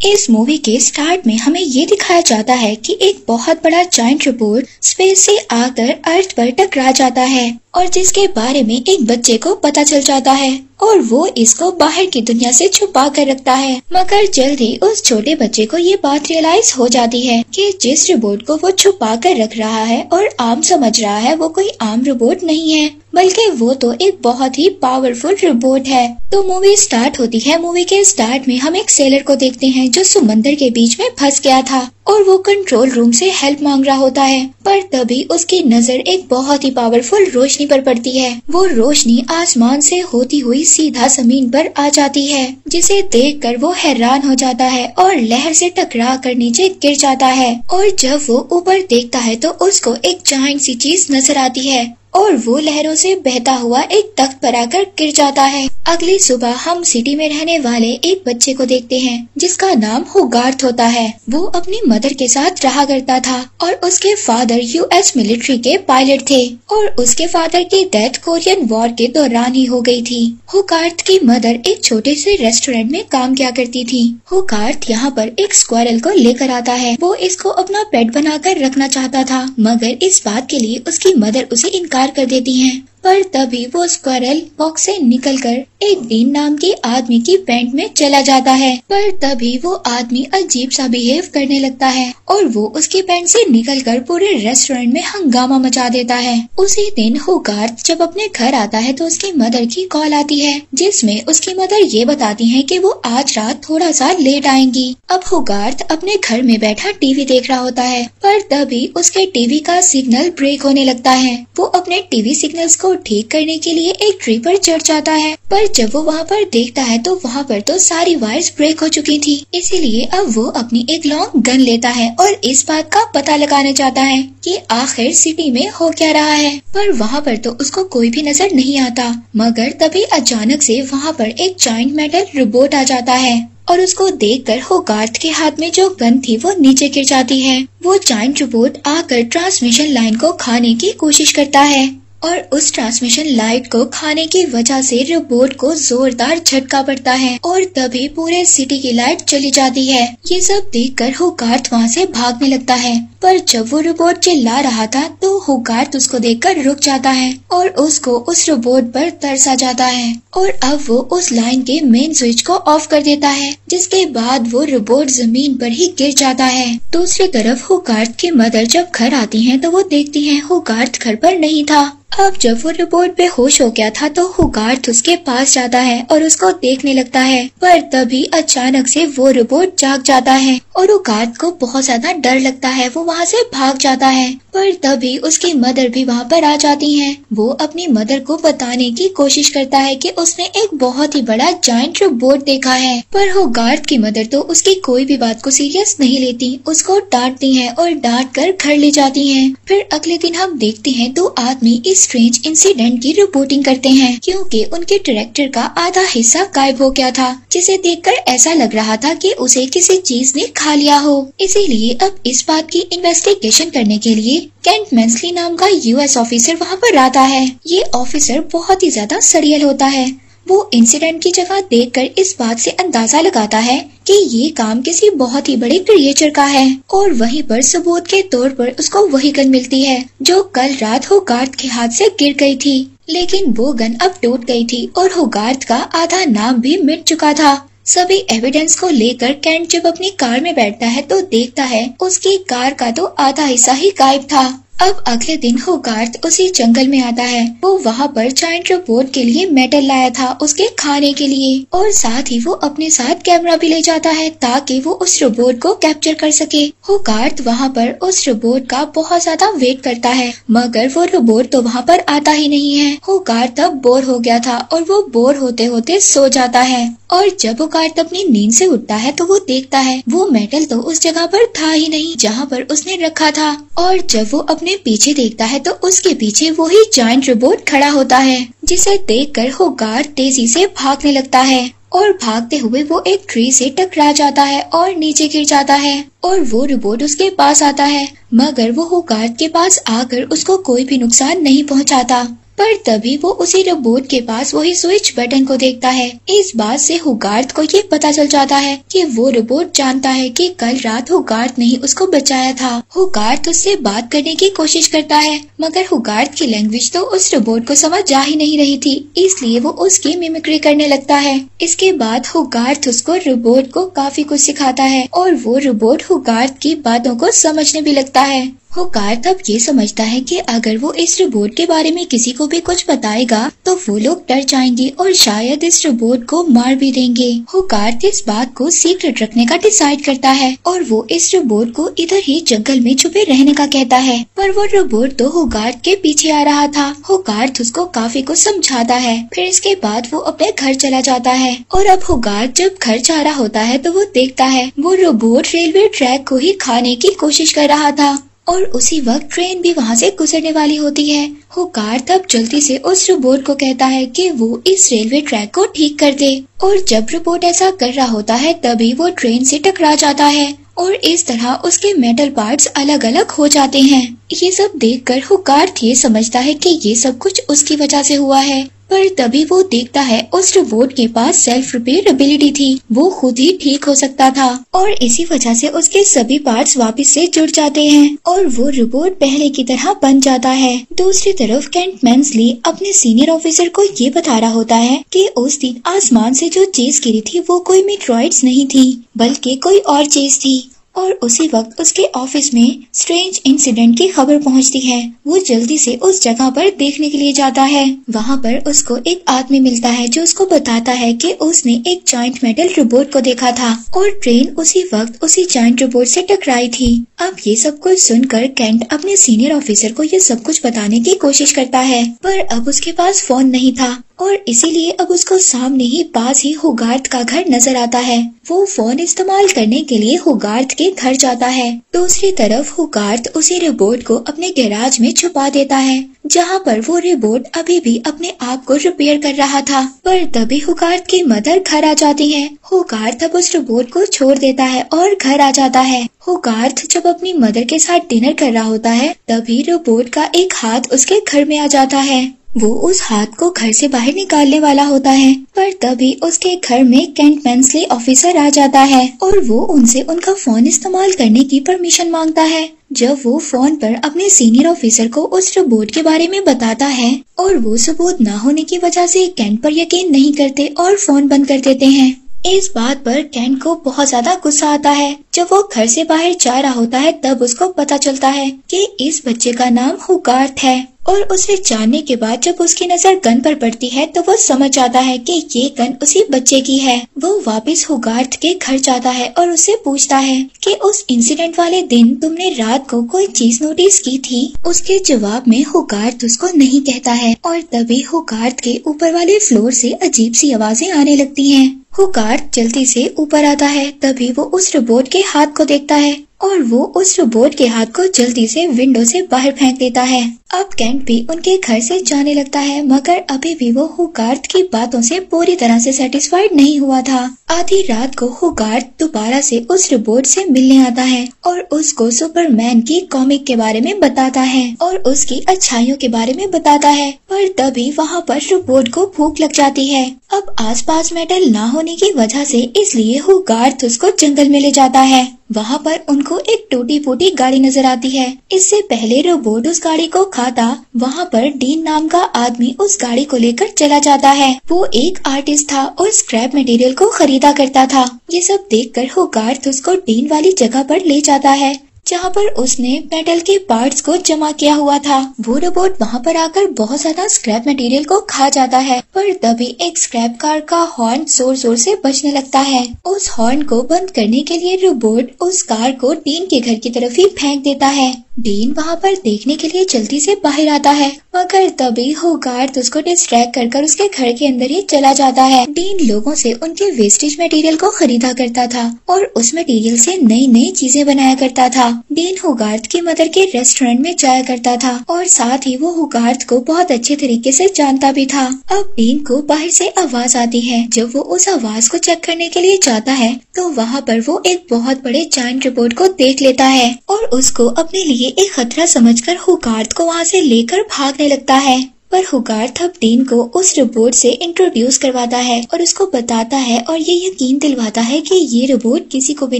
इस मूवी के स्टार्ट में हमें ये दिखाया जाता है कि एक बहुत बड़ा जायंट रोबोट स्पेस से आकर अर्थ पर टकरा जाता है और जिसके बारे में एक बच्चे को पता चल जाता है और वो इसको बाहर की दुनिया से छुपा कर रखता है। मगर जल्दी उस छोटे बच्चे को ये बात रियलाइज हो जाती है कि जिस रोबोट को वो छुपा कर रख रहा है और आम समझ रहा है वो कोई आम रोबोट नहीं है, बल्कि वो तो एक बहुत ही पावरफुल रोबोट है। तो मूवी स्टार्ट होती है। मूवी के स्टार्ट में हम एक सेलर को देखते हैं जो समंदर के बीच में फंस गया था और वो कंट्रोल रूम से हेल्प मांग रहा होता है। पर तभी उसकी नजर एक बहुत ही पावरफुल रोशनी पर पड़ती है। वो रोशनी आसमान से होती हुई सीधा जमीन पर आ जाती है, जिसे देखकर वो हैरान हो जाता है और लहर से टकरा कर नीचे गिर जाता है। और जब वो ऊपर देखता है तो उसको एक जायंट सी चीज नजर आती है और वो लहरों से बहता हुआ एक तख्त पर आकर गिर जाता है। अगली सुबह हम सिटी में रहने वाले एक बच्चे को देखते हैं जिसका नाम होगार्थ होता है। वो अपनी मदर के साथ रहा करता था और उसके फादर यूएस मिलिट्री के पायलट थे और उसके फादर की डेथ कोरियन वॉर के दौरान ही हो गई थी। होगार्थ की मदर एक छोटे से रेस्टोरेंट में काम किया करती थी। होगार्थ यहाँ पर एक स्क्वायरल को लेकर आता है। वो इसको अपना पेट बनाकर रखना चाहता था, मगर इस बात के लिए उसकी मदर उसे इनकार कर देती हैं। पर तभी वो स्क्वायरल बॉक्स से निकलकर एक डीन नाम के आदमी की पैंट में चला जाता है। पर तभी वो आदमी अजीब सा बिहेव करने लगता है और वो उसकी पैंट से निकलकर पूरे रेस्टोरेंट में हंगामा मचा देता है। उसी दिन होगार्थ जब अपने घर आता है तो उसकी मदर की कॉल आती है, जिसमें उसकी मदर ये बताती है कि वो आज रात थोड़ा सा लेट आएंगी। अब होगार्थ अपने घर में बैठा टीवी देख रहा होता है, पर तभी उसके टीवी का सिग्नल ब्रेक होने लगता है। वो अपने टीवी सिग्नल्स को ठीक करने के लिए एक ट्री पर चढ़ जाता है, पर जब वो वहाँ पर देखता है तो वहाँ पर तो सारी वायर्स ब्रेक हो चुकी थी। इसीलिए अब वो अपनी एक लॉन्ग गन लेता है और इस बात का पता लगाना चाहता है कि आखिर सिटी में हो क्या रहा है। पर वहाँ पर तो उसको कोई भी नजर नहीं आता। मगर तभी अचानक से वहाँ पर एक जायंट मेटल रोबोट आ जाता है और उसको देखकर होगार्थ के हाथ में जो गन थी वो नीचे गिर जाती है। वो जायंट रोबोट आकर ट्रांसमिशन लाइन को खाने की कोशिश करता है और उस ट्रांसमिशन लाइट को खाने की वजह से रोबोट को जोरदार झटका पड़ता है और तभी पूरे सिटी की लाइट चली जाती है। ये सब देखकर होगार्थ वहाँ से भागने लगता है, पर जब वो रोबोट चिल्ला रहा था तो होगार्थ उसको देखकर रुक जाता है और उसको उस रोबोट पर तरस आ जाता है और अब वो उस लाइन के मेन स्विच को ऑफ कर देता है, जिसके बाद वो रोबोट जमीन पर ही गिर जाता है। दूसरी तरफ होगार्थ की मदर जब घर आती हैं तो वो देखती हैं होगार्थ घर पर नहीं था। अब जब वो रोबोट बेहोश हो गया था तो होगार्थ उसके पास जाता है और उसको देखने लगता है, पर तभी अचानक से वो रोबोट जाग जाता है और होगार्थ को बहुत ज्यादा डर लगता है। वो वहाँ से भाग जाता है, पर तभी उसकी मदर भी वहाँ पर आ जाती हैं। वो अपनी मदर को बताने की कोशिश करता है कि उसने एक बहुत ही बड़ा जायंट रोबोट देखा है, पर होगार्थ की मदर तो उसकी कोई भी बात को सीरियस नहीं लेती, उसको डांटती हैं और डांट कर घर ले जाती हैं। फिर अगले दिन हम देखते हैं दो आदमी इस स्ट्रेंज इंसिडेंट की रिपोर्टिंग करते हैं, क्योंकि उनके ट्रैक्टर का आधा हिस्सा गायब हो गया था, जिसे देखकर ऐसा लग रहा था कि उसे किसी चीज ने खा लिया हो। इसीलिए अब इस बात की इन्वेस्टिगेशन करने के लिए केंट मैंसली नाम का यूएस ऑफिसर वहाँ पर आता है। ये ऑफिसर बहुत ही ज्यादा सरियल होता है। वो इंसिडेंट की जगह देखकर इस बात से अंदाजा लगाता है कि ये काम किसी बहुत ही बड़े क्रिएचर का है और वहीं पर सबूत के तौर पर उसको वही गन मिलती है जो कल रात होगार्थ के हाथ से गिर गई थी। लेकिन वो गन अब टूट गई थी और होगार्थ का आधा नाम भी मिट चुका था। सभी एविडेंस को लेकर केंट जब अपनी कार में बैठता है तो देखता है उसकी कार का तो आधा हिस्सा ही गायब था। अब अगले दिन होगार्थ उसी जंगल में आता है। वो वहाँ पर जायंट रोबोट के लिए मेटल लाया था उसके खाने के लिए और साथ ही वो अपने साथ कैमरा भी ले जाता है ताकि वो उस रोबोट को कैप्चर कर सके। होगार्थ वहाँ पर उस रोबोट का बहुत ज्यादा वेट करता है, मगर वो रोबोट तो वहाँ पर आता ही नहीं है। होगार्थ अब बोर हो गया था और वो बोर होते होते सो जाता है और जब होगार्थ अपनी नींद से उठता है तो वो देखता है वो मेटल तो उस जगह पर था ही नहीं जहाँ पर उसने रखा था और जब वो अपने पीछे देखता है तो उसके पीछे वही जायंट रोबोट खड़ा होता है, जिसे देखकर होगार्थ तेजी से भागने लगता है और भागते हुए वो एक ट्री से टकरा जाता है और नीचे गिर जाता है और वो रोबोट उसके पास आता है, मगर वो होगार्थ के पास आकर उसको कोई भी नुकसान नहीं पहुंचाता। पर तभी वो उसी रोबोट के पास वही स्विच बटन को देखता है। इस बात से होगार्थ को ये पता चल जाता है कि वो रोबोट जानता है कि कल रात होगार्थ ने ही उसको बचाया था। होगार्थ उससे बात करने की कोशिश करता है, मगर होगार्थ की लैंग्वेज तो उस रोबोट को समझ जा ही नहीं रही थी, इसलिए वो उसकी मिमिक्री करने लगता है। इसके बाद होगार्थ उसको रोबोट को काफी कुछ सिखाता है और वो रोबोट होगार्थ की बातों को समझने भी लगता है। होगार्थ अब ये समझता है कि अगर वो इस रोबोट के बारे में किसी को भी कुछ बताएगा तो वो लोग डर जाएंगे और शायद इस रोबोट को मार भी देंगे। होगार्थ इस बात को सीक्रेट रखने का डिसाइड करता है और वो इस रोबोट को इधर ही जंगल में छुपे रहने का कहता है, पर वो रोबोट तो होगार्थ के पीछे आ रहा था। होगार्थ उसको काफी कुछ समझाता है, फिर इसके बाद वो अपने घर चला जाता है। और अब होगार्थ जब घर जा रहा होता है तो वो देखता है वो रोबोट रेलवे ट्रैक को ही खाने की कोशिश कर रहा था और उसी वक्त ट्रेन भी वहाँ से गुजरने वाली होती है। होगार्थ अब जल्दी से उस रोबोट को कहता है कि वो इस रेलवे ट्रैक को ठीक कर दे और जब रोबोट ऐसा कर रहा होता है तभी वो ट्रेन से टकरा जाता है और इस तरह उसके मेटल पार्ट्स अलग अलग हो जाते हैं। ये सब देखकर होगार्थ ये समझता है कि ये सब कुछ उसकी वजह से हुआ है, पर तभी वो देखता है उस रोबोट के पास सेल्फ रिपेयर एबिलिटी थी, वो खुद ही ठीक हो सकता था और इसी वजह से उसके सभी पार्ट्स वापस से जुड़ जाते हैं और वो रोबोट पहले की तरह बन जाता है। दूसरी तरफ केंट मैंसली अपने सीनियर ऑफिसर को ये बता रहा होता है कि उस दिन आसमान से जो चीज गिरी थी वो कोई मीटरॉइड्स नहीं थी बल्कि कोई और चीज थी। और उसी वक्त उसके ऑफिस में स्ट्रेंज इंसिडेंट की खबर पहुंचती है। वो जल्दी से उस जगह पर देखने के लिए जाता है। वहाँ पर उसको एक आदमी मिलता है जो उसको बताता है कि उसने एक जायंट मेटल रोबोट को देखा था और ट्रेन उसी वक्त उसी जायंट रोबोट से टकराई थी। अब ये सब कुछ सुनकर केंट अपने सीनियर ऑफिसर को ये सब कुछ बताने की कोशिश करता है, पर अब उसके पास फोन नहीं था और इसीलिए अब उसको सामने ही पास ही होगार्थ का घर नजर आता है। वो फोन इस्तेमाल करने के लिए होगार्थ के घर जाता है। दूसरी तरफ होगार्थ उसी रोबोट को अपने गैराज में छुपा देता है जहाँ पर वो रोबोट अभी भी अपने आप को रिपेयर कर रहा था, पर तभी होगार्थ की मदर घर आ जाती है। होगार्थ अब उस रोबोट को छोड़ देता है और घर आ जाता है। होगार्थ जब अपनी मदर के साथ डिनर कर रहा होता है तभी रोबोट का एक हाथ उसके घर में आ जाता है। वो उस हाथ को घर से बाहर निकालने वाला होता है, पर तभी उसके घर में केंट मैंसली ऑफिसर आ जाता है और वो उनसे उनका फोन इस्तेमाल करने की परमिशन मांगता है। जब वो फोन पर अपने सीनियर ऑफिसर को उस रोबोट के बारे में बताता है और वो सबूत न होने की वजह से केंट पर यकीन नहीं करते और फोन बंद कर देते हैं। इस बात पर केंट को बहुत ज्यादा गुस्सा आता है। जब वो घर से बाहर जा रहा होता है तब उसको पता चलता है कि इस बच्चे का नाम होगार्थ है और उसे जानने के बाद जब उसकी नजर गन पर पड़ती है तो वो समझ जाता है कि ये गन उसी बच्चे की है। वो वापस होगार्थ के घर जाता है और उससे पूछता है कि उस इंसिडेंट वाले दिन तुमने रात को कोई चीज नोटिस की थी। उसके जवाब में होगार्थ उसको नहीं कहता है और तभी होगार्थ के ऊपर वाले फ्लोर से अजीब सी आवाजें आने लगती हैं। होगार्थ जल्दी से ऊपर आता है, तभी वो उस रोबोट के हाथ को देखता है और वो उस रोबोट के हाथ को जल्दी से विंडो से बाहर फेंक देता है। अब केंट भी उनके घर से जाने लगता है, मगर अभी भी वो होगार्थ की बातों से पूरी तरह से सेटिस्फाइड नहीं हुआ था। आधी रात को होगार्थ दोबारा से उस रोबोट से मिलने आता है और उसको सुपरमैन की कॉमिक के बारे में बताता है और उसकी अच्छाइयों के बारे में बताता है, पर तभी वहाँ पर रोबोट को भूख लग जाती है। अब आसपास मेटल ना होने की वजह से इसलिए होगार्थ उसको जंगल में ले जाता है। वहाँ पर उनको एक टूटी फूटी गाड़ी नजर आती है। इससे पहले रोबोट उस गाड़ी को खाता, वहाँ पर डीन नाम का आदमी उस गाड़ी को लेकर चला जाता है। वो एक आर्टिस्ट था और स्क्रैप मटेरियल को खरीदा करता था। ये सब देखकर होगार्थ उसको डीन वाली जगह पर ले जाता है जहाँ पर उसने मेटल के पार्ट्स को जमा किया हुआ था। वो रोबोट वहाँ पर आकर बहुत ज्यादा स्क्रैप मटेरियल को खा जाता है, पर तभी एक स्क्रैप कार का हॉर्न जोर जोर से बजने लगता है। उस हॉर्न को बंद करने के लिए रोबोट उस कार को डीन के घर की तरफ ही फेंक देता है। डीन वहाँ पर देखने के लिए जल्दी से बाहर आता है, मगर तभी होगार्थ उसको डिस्ट्रैक्ट कर उसके घर के अंदर ही चला जाता है। डीन लोगों से उनके वेस्टेज मटेरियल को खरीदा करता था और उस मटेरियल से नई नई चीजें बनाया करता था। डीन होगार्थ की मदर के रेस्टोरेंट में जाया करता था और साथ ही वो होगार्थ को बहुत अच्छे तरीके से जानता भी था। अब डीन को बाहर से आवाज आती है। जब वो उस आवाज को चेक करने के लिए जाता है तो वहाँ पर वो एक बहुत बड़े जायंट रोबोट को देख लेता है और उसको अपने लिए एक खतरा समझकर होगार्थ को वहाँ से लेकर भागने लगता है। पर होगार्थ अब डीन को उस रोबोट से इंट्रोड्यूस करवाता है और उसको बताता है और ये यकीन दिलवाता है कि ये रोबोट किसी को भी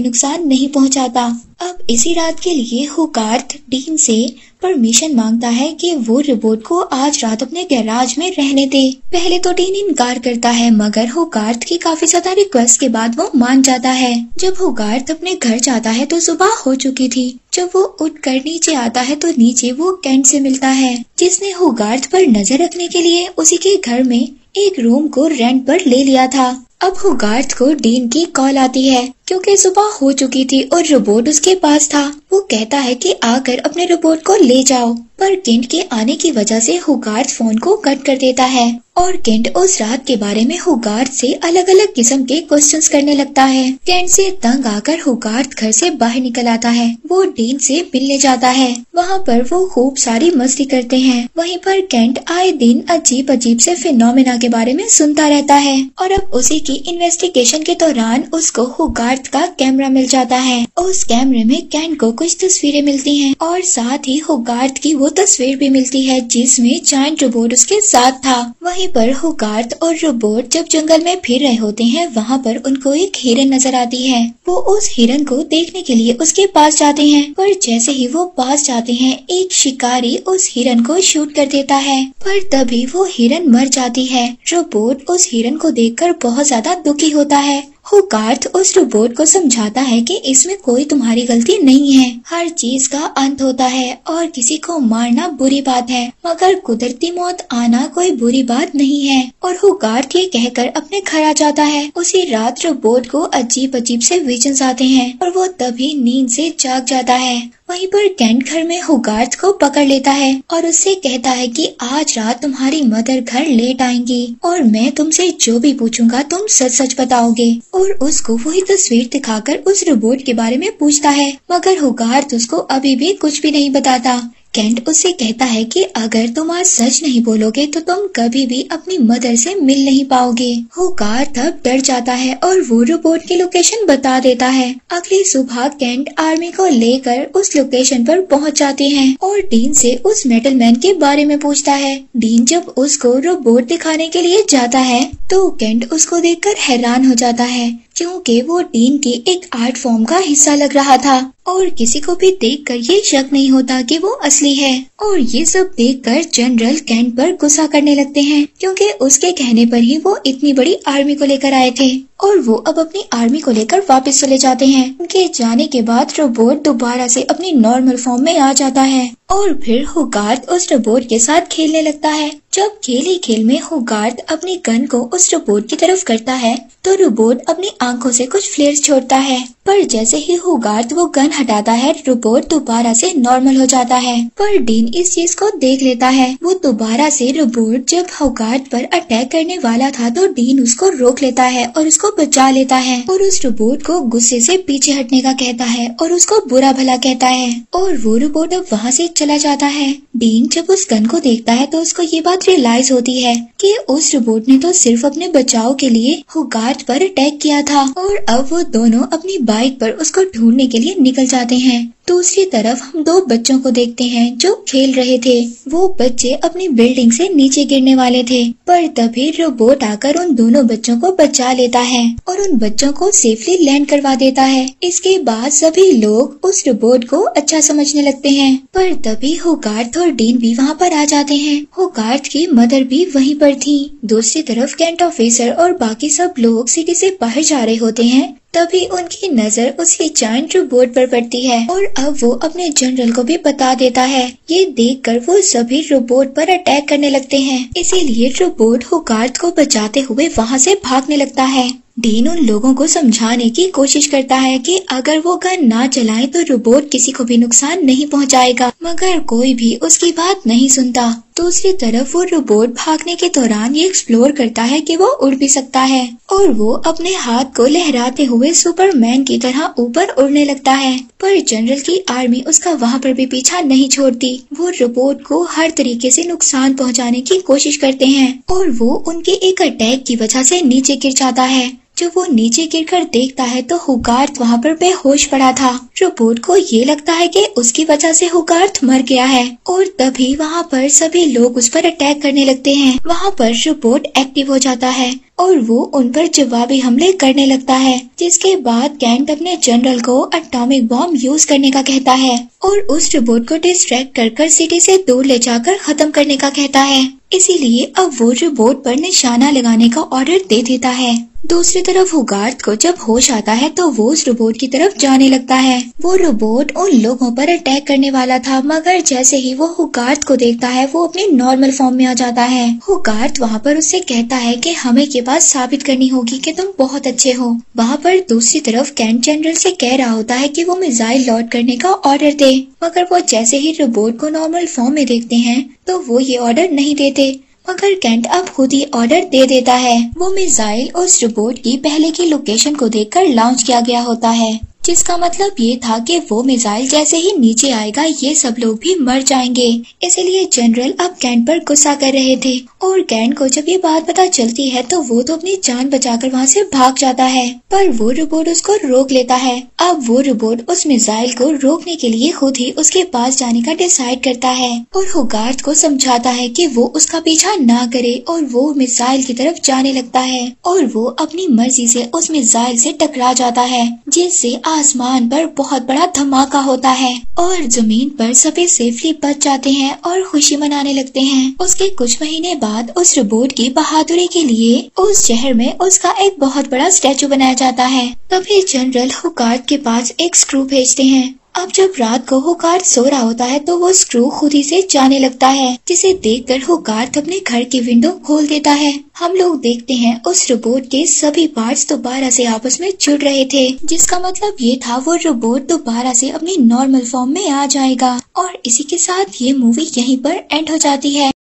नुकसान नहीं पहुंचाता। अब इसी रात के लिए होगार्थ डीन से परमिशन मांगता है कि वो रोबोट को आज रात अपने गैराज में रहने दे। पहले तो डीन इनकार करता है, मगर होगार्थ की काफी ज्यादा रिक्वेस्ट के बाद वो मान जाता है। जब होगार्थ अपने घर जाता है तो सुबह हो चुकी थी। जब वो उठकर नीचे आता है तो नीचे वो केंट से मिलता है, जिसने होगार्थ पर नजर रखने के लिए उसी के घर में एक रूम को रेंट पर ले लिया था। अब होगार्थ को डीन की कॉल आती है क्योंकि सुबह हो चुकी थी और रोबोट उसके पास था। वो कहता है कि आकर अपने रोबोट को ले जाओ, पर केंट के आने की वजह से होगार्थ फोन को कट कर देता है और केंट उस रात के बारे में होगार्थ से अलग अलग किस्म के क्वेश्चंस करने लगता है। केंट से तंग आकर होगार्थ घर से बाहर निकल आता है। वो डीन से मिलने जाता है। वहाँ पर वो खूब सारी मस्ती करते हैं। वहीं पर केंट आए दिन अजीब अजीब से फिनोमेना के बारे में सुनता रहता है और अब उसी की इन्वेस्टिगेशन के दौरान उसको होगार्थ का कैमरा मिल जाता है। उस कैमरे में केंट को कुछ तस्वीरें मिलती हैं और साथ ही होगार्थ की वो तस्वीर भी मिलती है जिसमें जायंट रोबोट उसके साथ था। वहीं पर होगार्थ और रोबोट जब जंगल में फिर रहे होते हैं, वहाँ पर उनको एक हिरन नजर आती है। वो उस हिरन को देखने के लिए उसके पास जाते हैं, पर जैसे ही वो पास जाते हैं एक शिकारी उस हिरन को शूट कर देता है, पर तभी वो हिरन मर जाती है। रोबोट उस हिरन को देखकर बहुत ज्यादा दुखी होता है। होगार्थ उस रोबोट को समझाता है कि इसमें कोई तुम्हारी गलती नहीं है, हर चीज का अंत होता है और किसी को मारना बुरी बात है, मगर कुदरती मौत आना कोई बुरी बात नहीं है। और होगार्थ ये कहकर अपने घर आ जाता है। उसी रात रोबोट को अजीब अजीब से विजन्स आते हैं और वो तभी नींद से जाग जाता है। वहीं पर केंट घर में होगार्थ को पकड़ लेता है और उससे कहता है कि आज रात तुम्हारी मदर घर लेट आएंगी और मैं तुमसे जो भी पूछूंगा तुम सच सच बताओगे। और उसको वही तस्वीर दिखाकर उस रोबोट के बारे में पूछता है, मगर होगार्थ उसको अभी भी कुछ भी नहीं बताता। केंट उससे कहता है कि अगर तुम आज सच नहीं बोलोगे तो तुम कभी भी अपनी मदर से मिल नहीं पाओगे। होगार्थ अब डर जाता है और वो रोबोट की लोकेशन बता देता है। अगली सुबह केंट आर्मी को लेकर उस लोकेशन पर पहुंच जाते हैं और डीन से उस मेटल मैन के बारे में पूछता है। डीन जब उसको रोबोट दिखाने के लिए जाता है तो केंट उसको देखकर हैरान हो जाता है, क्योंकि वो डीन की एक आर्ट फॉर्म का हिस्सा लग रहा था और किसी को भी देखकर ये शक नहीं होता कि वो असली है। और ये सब देखकर जनरल केंट पर गुस्सा करने लगते हैं, क्योंकि उसके कहने पर ही वो इतनी बड़ी आर्मी को लेकर आए थे और वो अब अपनी आर्मी को लेकर वापस चले जाते हैं। उनके जाने के बाद रोबोट दोबारा से अपनी नॉर्मल फॉर्म में आ जाता है और फिर होगार्थ उस रोबोट के साथ खेलने लगता है। जब खेल ही खेल में होगार्थ अपनी गन को उस रोबोट की तरफ करता है तो रोबोट अपनी आंखों से कुछ फ्लेयर्स छोड़ता है, पर जैसे ही होगार्थ वो गन हटाता है रोबोट दोबारा से नॉर्मल हो जाता है। पर डीन इस चीज को देख लेता है। वो दोबारा से रोबोट जब होगार्थ पर अटैक करने वाला था तो डीन उसको रोक लेता है और उसको बचा लेता है और उस रोबोट को गुस्से से पीछे हटने का कहता है और उसको बुरा भला कहता है और वो रोबोट अब वहाँ से चला जाता है। डीन जब उस गन को देखता है तो उसको ये बात रियलाइज होती है कि उस रोबोट ने तो सिर्फ अपने बचाव के लिए होगार्थ पर अटैक किया था और अब वो दोनों अपनी बाइक पर उसको ढूंढने के लिए निकल जाते हैं। दूसरी तरफ हम दो बच्चों को देखते हैं जो खेल रहे थे। वो बच्चे अपनी बिल्डिंग से नीचे गिरने वाले थे, पर तभी रोबोट आकर उन दोनों बच्चों को बचा लेता है और उन बच्चों को सेफली लैंड करवा देता है। इसके बाद सभी लोग उस रोबोट को अच्छा समझने लगते हैं, पर तभी होगार्थ और डीन भी वहाँ पर आ जाते हैं। होगार्थ की मदर भी वहीं पर थी। दूसरी तरफ केंट ऑफिसर और बाकी सब लोग सिटी से बाहर जा रहे होते हैं। तभी उनकी नजर उसी जायंट रोबोट पर पड़ती है और अब वो अपने जनरल को भी बता देता है। ये देखकर वो सभी रोबोट पर अटैक करने लगते हैं, इसीलिए रोबोट होगार्थ को बचाते हुए वहाँ से भागने लगता है। डीन उन लोगों को समझाने की कोशिश करता है कि अगर वो गन ना चलाए तो रोबोट किसी को भी नुकसान नहीं पहुंचाएगा, मगर कोई भी उसकी बात नहीं सुनता। दूसरी तरफ वो रोबोट भागने के दौरान ये एक्सप्लोर करता है कि वो उड़ भी सकता है और वो अपने हाथ को लहराते हुए सुपरमैन की तरह ऊपर उड़ने लगता है, पर जनरल की आर्मी उसका वहाँ पर भी पीछा नहीं छोड़ती। वो रोबोट को हर तरीके से नुकसान पहुँचाने की कोशिश करते हैं और वो उनके एक अटैक की वजह से नीचे गिर जाता है। जब वो नीचे गिरकर देखता है तो हुगार्थ वहाँ पर बेहोश पड़ा था। रोबोट को ये लगता है कि उसकी वजह से हुगार्थ मर गया है और तभी वहाँ पर सभी लोग उस पर अटैक करने लगते हैं। वहाँ पर रोबोट एक्टिव हो जाता है और वो उन पर जवाबी हमले करने लगता है, जिसके बाद कैंट अपने जनरल को एटॉमिक बॉम्ब यूज करने का कहता है और उस रोबोट को डिस्ट्रैक्ट कर सिटी से दूर ले जाकर खत्म करने का कहता है। इसीलिए अब वो रोबोट पर निशाना लगाने का ऑर्डर दे देता है। दूसरी तरफ हुगार्थ को जब होश आता है तो वो उस रोबोट की तरफ जाने लगता है। वो रोबोट उन लोगों पर अटैक करने वाला था, मगर जैसे ही वो हुगार्थ को देखता है वो अपने नॉर्मल फॉर्म में आ जाता है। हुगार्थ वहाँ पर उससे कहता है कि हमें के पास साबित करनी होगी कि तुम बहुत अच्छे हो। वहाँ पर दूसरी तरफ कैंट जनरल से कह रहा होता है कि वो मिसाइल लॉन्च करने का ऑर्डर दे, मगर वो जैसे ही रोबोट को नॉर्मल फॉर्म में देखते हैं तो वो ये ऑर्डर नहीं देते, मगर कैंट अब खुद ही ऑर्डर दे देता है। वो मिसाइल उस रोबोट की पहले की लोकेशन को देखकर लॉन्च किया गया होता है, जिसका मतलब ये था कि वो मिसाइल जैसे ही नीचे आएगा ये सब लोग भी मर जाएंगे। इसलिए जनरल अब कैंट पर गुस्सा कर रहे थे और कैंट को जब ये बात पता चलती है तो वो तो अपनी जान बचाकर वहाँ से भाग जाता है, पर वो रोबोट उसको रोक लेता है। अब वो रोबोट उस मिसाइल को रोकने के लिए खुद ही उसके पास जाने का डिसाइड करता है और हुगार्थ को समझाता है कि वो उसका पीछा ना करे और वो मिसाइल की तरफ जाने लगता है और वो अपनी मर्जी से उस मिसाइल से टकरा जाता है, जिससे आसमान पर बहुत बड़ा धमाका होता है और जमीन पर सभी सेफली बच जाते हैं और खुशी मनाने लगते हैं। उसके कुछ महीने बाद उस रोबोट की बहादुरी के लिए उस शहर में उसका एक बहुत बड़ा स्टैचू बनाया जाता है। तभी जनरल हुगार्थ के पास एक स्क्रू भेजते हैं। अब जब रात को हुगार्थ सो रहा होता है तो वो स्क्रू खुद ही से जाने लगता है, जिसे देखकर हुगार्थ अपने घर की विंडो खोल देता है। हम लोग देखते हैं उस रोबोट के सभी पार्ट्स दोबारा से आपस में जुड़ रहे थे, जिसका मतलब ये था वो रोबोट दोबारा से अपनी नॉर्मल फॉर्म में आ जाएगा। और इसी के साथ ये मूवी यहीं पर एंड हो जाती है।